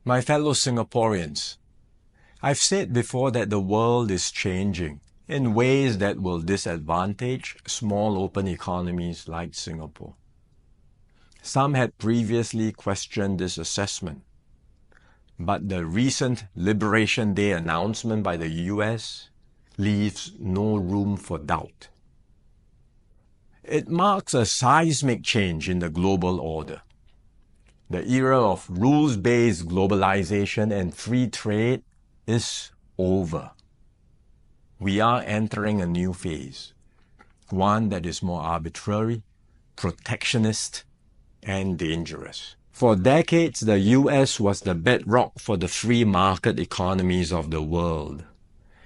My fellow Singaporeans, I've said before that the world is changing in ways that will disadvantage small open economies like Singapore. Some had previously questioned this assessment, but the recent Liberation Day announcement by the US leaves no room for doubt. It marks a seismic change in the global order. The era of rules-based globalization and free trade is over. We are entering a new phase, one that is more arbitrary, protectionist, and dangerous. For decades, the US was the bedrock for the free market economies of the world.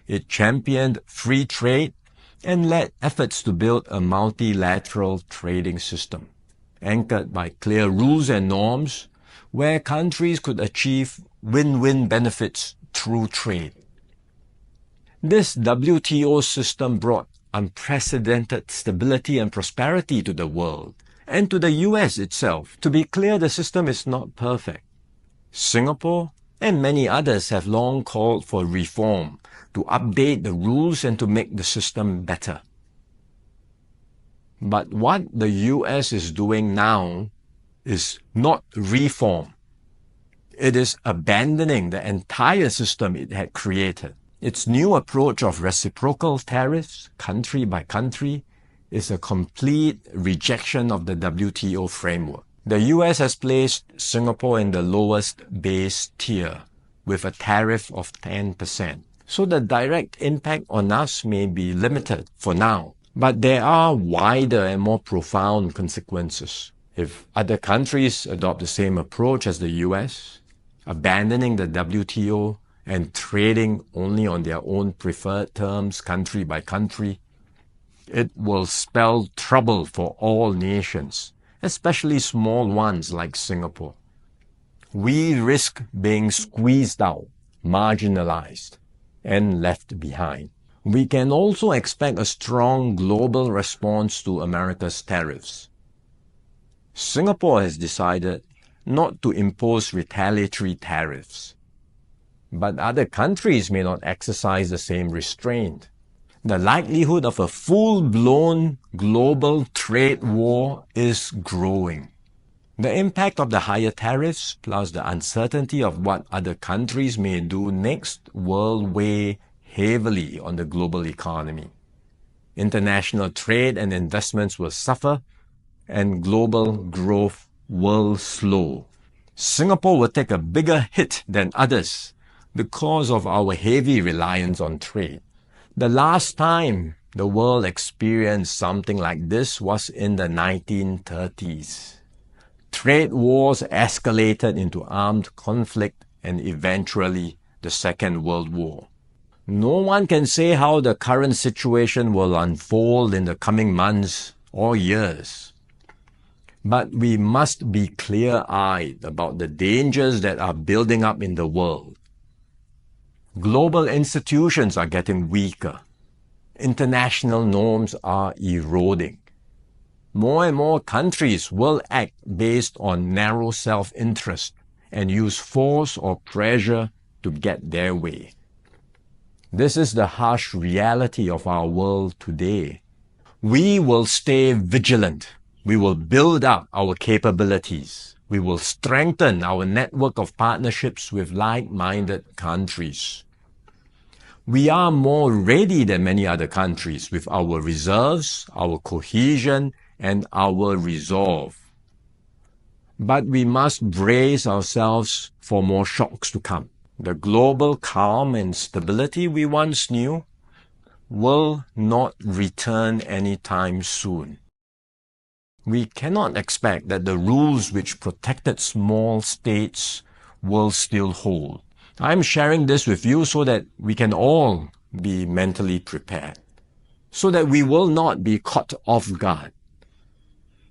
It championed free trade and led efforts to build a multilateral trading system, anchored by clear rules and norms, where countries could achieve win-win benefits through trade. This WTO system brought unprecedented stability and prosperity to the world, and to the US itself. To be clear, the system is not perfect. Singapore and many others have long called for reform, to update the rules and to make the system better. But what the US is doing now is not reform. It is abandoning the entire system it had created. Its new approach of reciprocal tariffs, country by country, is a complete rejection of the WTO framework. The US has placed Singapore in the lowest base tier with a tariff of 10%. So the direct impact on us may be limited for now, but there are wider and more profound consequences. If other countries adopt the same approach as the US, abandoning the WTO and trading only on their own preferred terms country by country, it will spell trouble for all nations, especially small ones like Singapore. We risk being squeezed out, marginalized, and left behind. We can also expect a strong global response to America's tariffs. Singapore has decided not to impose retaliatory tariffs, but other countries may not exercise the same restraint. The likelihood of a full-blown global trade war is growing. The impact of the higher tariffs, plus the uncertainty of what other countries may do next, will weigh heavily on the global economy. International trade and investments will suffer, and global growth will slow. Singapore will take a bigger hit than others because of our heavy reliance on trade. The last time the world experienced something like this was in the 1930s. Trade wars escalated into armed conflict and eventually the Second World War. No one can say how the current situation will unfold in the coming months or years. But we must be clear-eyed about the dangers that are building up in the world. Global institutions are getting weaker. International norms are eroding. More and more countries will act based on narrow self-interest and use force or pressure to get their way. This is the harsh reality of our world today. We will stay vigilant. We will build up our capabilities. We will strengthen our network of partnerships with like-minded countries. We are more ready than many other countries with our reserves, our cohesion, and our resolve. But we must brace ourselves for more shocks to come. The global calm and stability we once knew will not return anytime soon. We cannot expect that the rules which protected small states will still hold. I'm sharing this with you so that we can all be mentally prepared, so that we will not be caught off guard.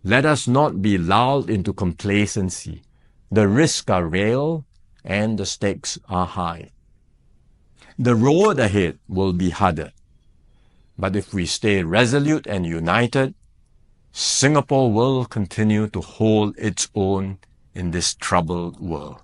Let us not be lulled into complacency. The risks are real and the stakes are high. The road ahead will be harder. But if we stay resolute and united, Singapore will continue to hold its own in this troubled world.